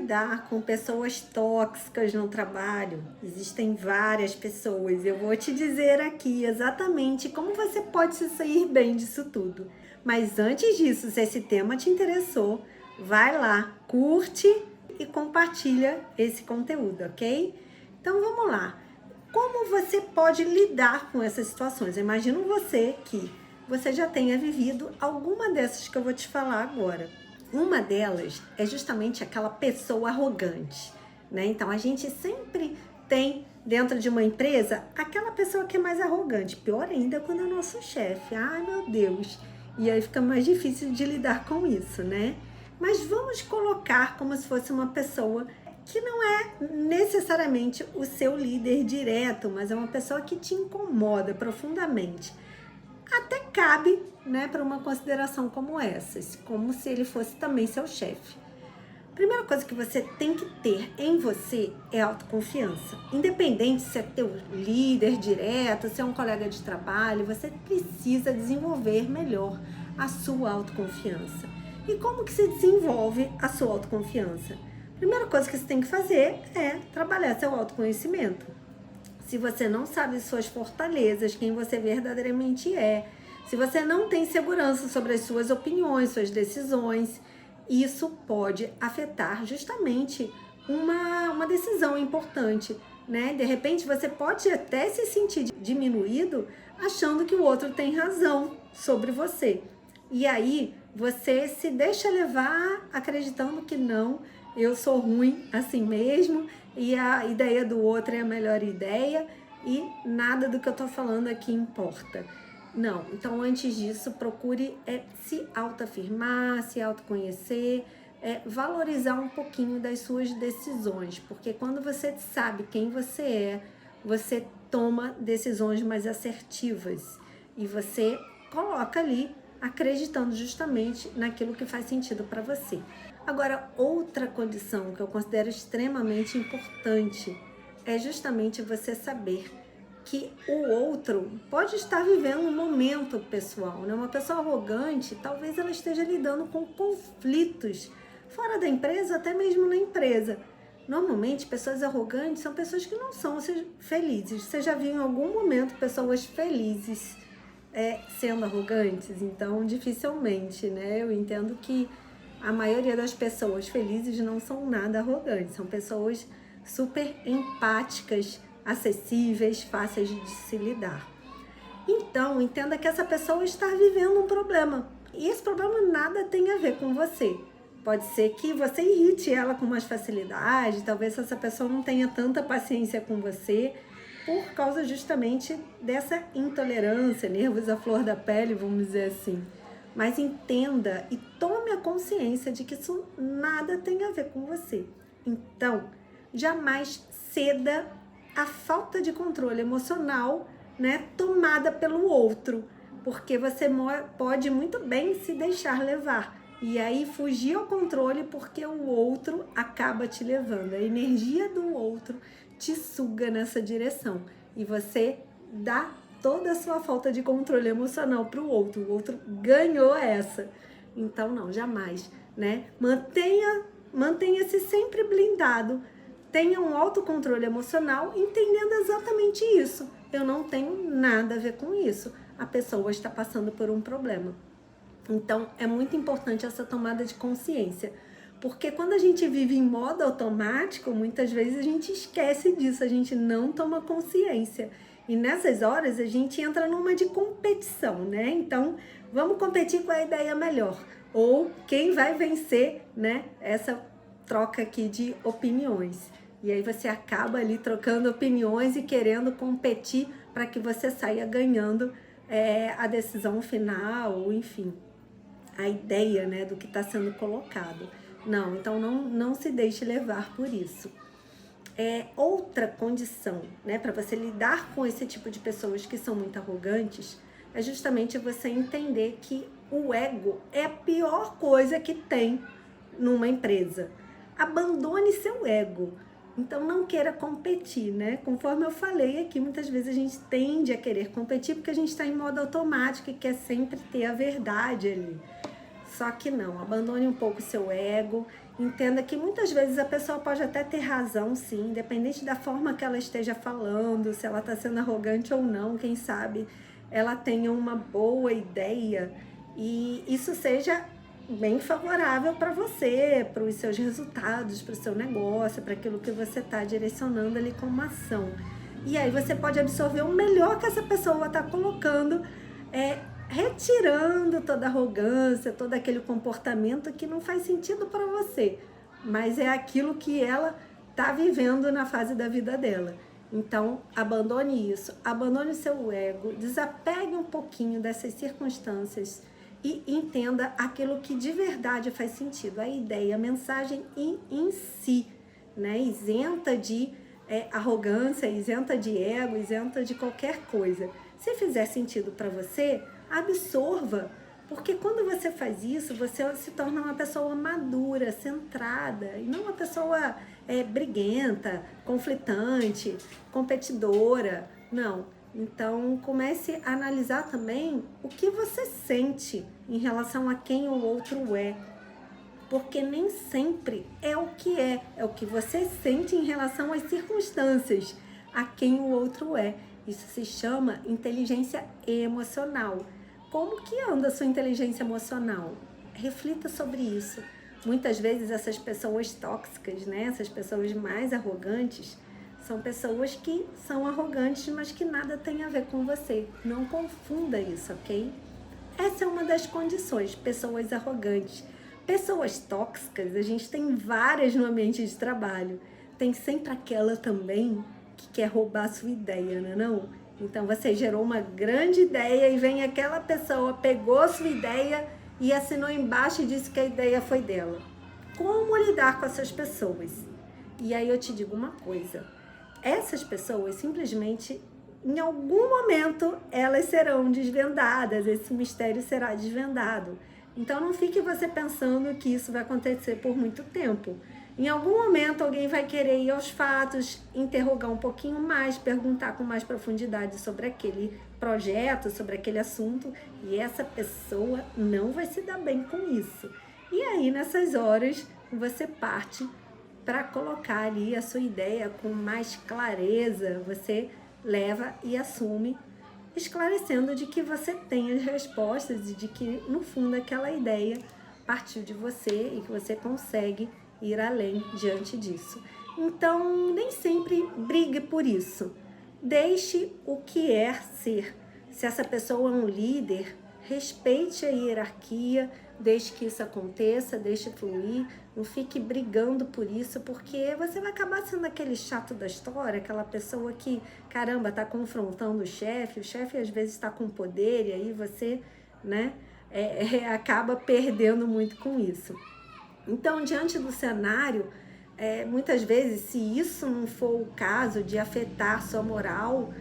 lidar com pessoas tóxicas no trabalho? Existem várias pessoas. Eu vou te dizer aqui exatamente como você pode se sair bem disso tudo. Mas antes disso, se esse tema te interessou, vai lá, curte e compartilha esse conteúdo, ok? Então vamos lá. Como você pode lidar com essas situações? Eu imagino que você já tenha vivido alguma dessas que eu vou te falar agora. Uma delas é justamente aquela pessoa arrogante, né? Então, a gente sempre tem dentro de uma empresa aquela pessoa que é mais arrogante. Pior ainda quando é o nosso chefe. Ai, meu Deus! E aí fica mais difícil de lidar com isso, né? Mas vamos colocar como se fosse uma pessoa que não é necessariamente o seu líder direto, mas é uma pessoa que te incomoda profundamente. Até cabe, né, para uma consideração como essa, como se ele fosse também seu chefe. Primeira coisa que você tem que ter em você é autoconfiança. Independente se é teu líder direto, se é um colega de trabalho, você precisa desenvolver melhor a sua autoconfiança. E como que se desenvolve a sua autoconfiança? Primeira coisa que você tem que fazer é trabalhar seu autoconhecimento. Se você não sabe suas fortalezas, quem você verdadeiramente é, se você não tem segurança sobre as suas opiniões, suas decisões, isso pode afetar justamente uma decisão importante, né? De repente você pode até se sentir diminuído achando que o outro tem razão sobre você. E aí você se deixa levar acreditando que não, eu sou ruim assim mesmo, e a ideia do outro é a melhor ideia e nada do que eu tô falando aqui importa. Não, então antes disso procure se autoafirmar, se autoconhecer, valorizar um pouquinho das suas decisões, porque quando você sabe quem você toma decisões mais assertivas e você coloca ali acreditando justamente naquilo que faz sentido para você. Agora, outra condição que eu considero extremamente importante é justamente você saber que o outro pode estar vivendo um momento pessoal, né? Uma pessoa arrogante, talvez ela esteja lidando com conflitos fora da empresa, até mesmo na empresa. Normalmente, pessoas arrogantes são pessoas que não são felizes. Você já viu em algum momento pessoas felizes sendo arrogantes? Então, dificilmente, né? Eu entendo que a maioria das pessoas felizes não são nada arrogantes, são pessoas super empáticas, acessíveis, fáceis de se lidar. Então, entenda que essa pessoa está vivendo um problema. E esse problema nada tem a ver com você. Pode ser que você irrite ela com mais facilidade, talvez essa pessoa não tenha tanta paciência com você, por causa justamente dessa intolerância, nervos à flor da pele, vamos dizer assim. Mas entenda e tome a consciência de que isso nada tem a ver com você. Então, jamais ceda à falta de controle emocional, né, tomada pelo outro, porque você pode muito bem se deixar levar e aí fugir ao controle porque o outro acaba te levando. A energia do outro te suga nessa direção e você dá toda a sua falta de controle emocional para o outro ganhou essa. Então não, jamais, né? Mantenha-se sempre blindado, tenha um autocontrole emocional, entendendo exatamente isso. Eu não tenho nada a ver com isso. A pessoa está passando por um problema. Então, é muito importante essa tomada de consciência. Porque quando a gente vive em modo automático, muitas vezes a gente esquece disso, a gente não toma consciência. E nessas horas a gente entra numa de competição, né? Então, vamos competir com a ideia melhor. Ou quem vai vencer, né? Essa troca aqui de opiniões. E aí você acaba ali trocando opiniões e querendo competir para que você saia ganhando a decisão final, ou enfim, a ideia, né, do que está sendo colocado. Não, então não se deixe levar por isso. Outra condição, né, para você lidar com esse tipo de pessoas que são muito arrogantes, é justamente você entender que o ego é a pior coisa que tem numa empresa. Abandone seu ego. Então, não queira competir, né? Conforme eu falei aqui, muitas vezes a gente tende a querer competir porque a gente está em modo automático e quer sempre ter a verdade ali. Só que não, abandone um pouco o seu ego, entenda que muitas vezes a pessoa pode até ter razão, sim, independente da forma que ela esteja falando, se ela está sendo arrogante ou não, quem sabe ela tenha uma boa ideia e isso seja bem favorável para você, para os seus resultados, para o seu negócio, para aquilo que você está direcionando ali como ação. E aí você pode absorver o melhor que essa pessoa está colocando, retirando toda a arrogância, todo aquele comportamento que não faz sentido para você, mas é aquilo que ela está vivendo na fase da vida dela. Então, abandone isso, abandone o seu ego, desapegue um pouquinho dessas circunstâncias e entenda aquilo que de verdade faz sentido, a ideia, a mensagem em si, né? Isenta de arrogância, isenta de ego, isenta de qualquer coisa. Se fizer sentido para você, absorva, porque quando você faz isso, você se torna uma pessoa madura, centrada, e não uma pessoa briguenta, conflitante, competidora, não. Então, comece a analisar também o que você sente em relação a quem o outro é, porque nem sempre é o que você sente em relação às circunstâncias, a quem o outro é. Isso se chama inteligência emocional. Como que anda a sua inteligência emocional? Reflita sobre isso. Muitas vezes essas pessoas tóxicas, né? Essas pessoas mais arrogantes, são pessoas que são arrogantes, mas que nada tem a ver com você. Não confunda isso, ok? Essa é uma das condições, pessoas arrogantes. Pessoas tóxicas, a gente tem várias no ambiente de trabalho. Tem sempre aquela também que quer roubar a sua ideia, não é não? Então você gerou uma grande ideia e vem aquela pessoa, pegou a sua ideia e assinou embaixo e disse que a ideia foi dela. Como lidar com essas pessoas? E aí eu te digo uma coisa, essas pessoas simplesmente, em algum momento, elas serão desvendadas, esse mistério será desvendado. Então não fique você pensando que isso vai acontecer por muito tempo. Em algum momento alguém vai querer ir aos fatos, interrogar um pouquinho mais, perguntar com mais profundidade sobre aquele projeto, sobre aquele assunto, e essa pessoa não vai se dar bem com isso. E aí, nessas horas, você parte para colocar ali a sua ideia com mais clareza, você leva e assume, esclarecendo de que você tem as respostas e de que, no fundo, aquela ideia partiu de você e que você consegue ir além diante disso. Então, nem sempre brigue por isso. Deixe o que é ser. Se essa pessoa é um líder, respeite a hierarquia, deixe que isso aconteça, deixe fluir, não fique brigando por isso, porque você vai acabar sendo aquele chato da história, aquela pessoa que, caramba, está confrontando o chefe às vezes está com poder, e aí você, né, acaba perdendo muito com isso. Então, diante do cenário, muitas vezes, se isso não for o caso de afetar sua moral,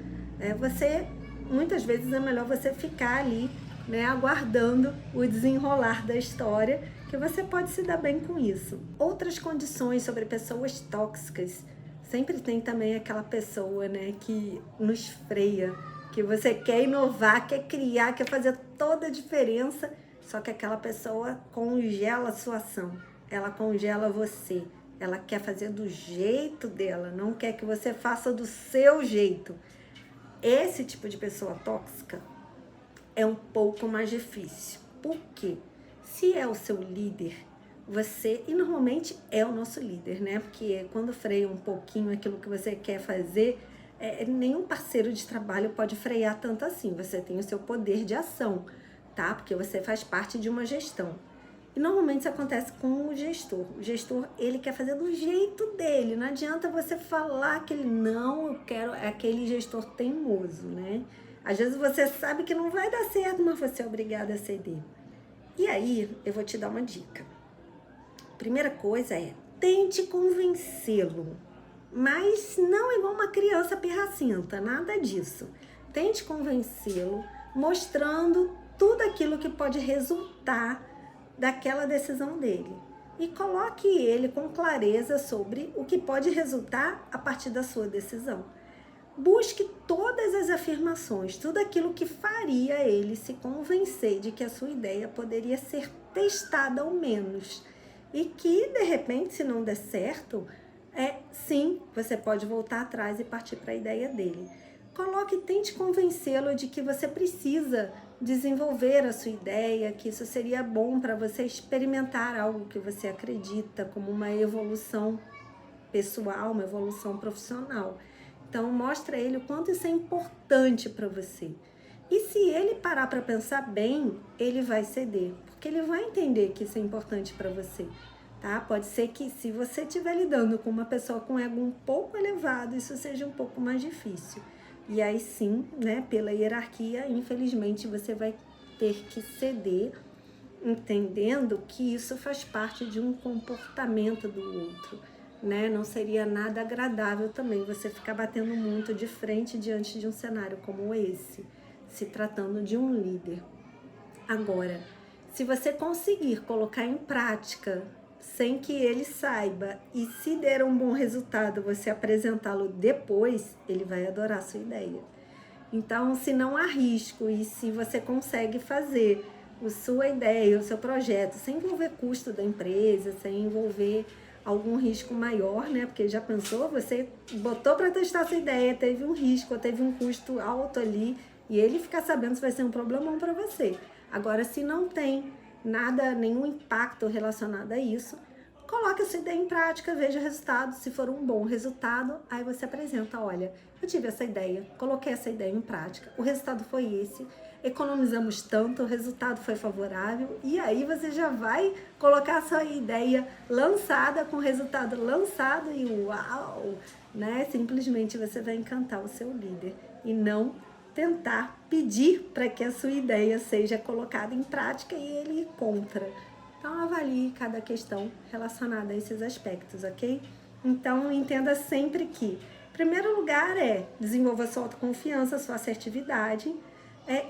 muitas vezes é melhor você ficar ali, né, aguardando o desenrolar da história, que você pode se dar bem com isso. Outras condições sobre pessoas tóxicas, sempre tem também aquela pessoa, né, que nos freia, que você quer inovar, quer criar, quer fazer toda a diferença, só que aquela pessoa congela a sua ação, ela congela você, ela quer fazer do jeito dela, não quer que você faça do seu jeito. Esse tipo de pessoa tóxica é um pouco mais difícil. Por quê? Se é o seu líder, e normalmente é o nosso líder, né? Porque quando freia um pouquinho aquilo que você quer fazer, nenhum parceiro de trabalho pode frear tanto assim. Você tem o seu poder de ação, tá? Porque você faz parte de uma gestão. E normalmente isso acontece com o gestor. O gestor, ele quer fazer do jeito dele. Não adianta você falar que ele não, eu quero, é aquele gestor teimoso, né? Às vezes você sabe que não vai dar certo, mas você é obrigado a ceder. E aí, eu vou te dar uma dica. Primeira coisa tente convencê-lo. Mas não igual uma criança pirracenta, nada disso. Tente convencê-lo, mostrando tudo aquilo que pode resultar daquela decisão dele. E coloque ele com clareza sobre o que pode resultar a partir da sua decisão. Busque todas as afirmações, tudo aquilo que faria ele se convencer de que a sua ideia poderia ser testada ao menos. E que, de repente, se não der certo, sim, você pode voltar atrás e partir para a ideia dele. Coloque e tente convencê-lo de que você precisa desenvolver a sua ideia, que isso seria bom para você experimentar algo que você acredita como uma evolução pessoal, uma evolução profissional. Então, mostra a ele o quanto isso é importante para você. E se ele parar para pensar bem, ele vai ceder, porque ele vai entender que isso é importante para você. Tá? Pode ser que se você estiver lidando com uma pessoa com ego um pouco elevado, isso seja um pouco mais difícil. E aí sim, né, pela hierarquia, infelizmente você vai ter que ceder, entendendo que isso faz parte de um comportamento do outro, né? Não seria nada agradável também você ficar batendo muito de frente diante de um cenário como esse, se tratando de um líder. Agora, se você conseguir colocar em prática sem que ele saiba e se der um bom resultado você apresentá-lo depois, ele vai adorar a sua ideia. Então, se não há risco e se você consegue fazer a sua ideia, o seu projeto, sem envolver custo da empresa, sem envolver algum risco maior, né? Porque já pensou, você botou para testar a sua ideia, teve um risco, teve um custo alto ali e ele ficar sabendo se vai ser um problemão para você. Agora, se não tem nada, nenhum impacto relacionado a isso, coloque a sua ideia em prática, veja o resultado. Se for um bom resultado, aí você apresenta, olha, eu tive essa ideia, coloquei essa ideia em prática, o resultado foi esse, economizamos tanto, o resultado foi favorável, e aí você já vai colocar a sua ideia lançada, com o resultado lançado, e uau, né? Simplesmente você vai encantar o seu líder, e não tentar pedir para que a sua ideia seja colocada em prática e ele ir contra. Então, avalie cada questão relacionada a esses aspectos, ok? Então, entenda sempre que, em primeiro lugar, desenvolva sua autoconfiança, sua assertividade.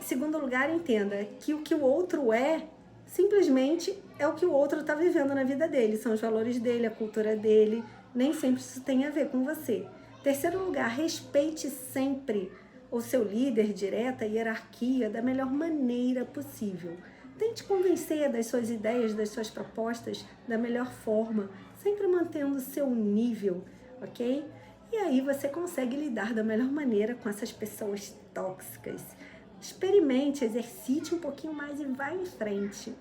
Segundo lugar, entenda que o que o outro simplesmente é o que o outro está vivendo na vida dele. São os valores dele, a cultura dele. Nem sempre isso tem a ver com você. Terceiro lugar, respeite sempre o seu líder direta, a hierarquia, da melhor maneira possível. Tente convencer das suas ideias, das suas propostas da melhor forma, sempre mantendo o seu nível, ok? E aí você consegue lidar da melhor maneira com essas pessoas tóxicas. Experimente, exercite um pouquinho mais e vá em frente.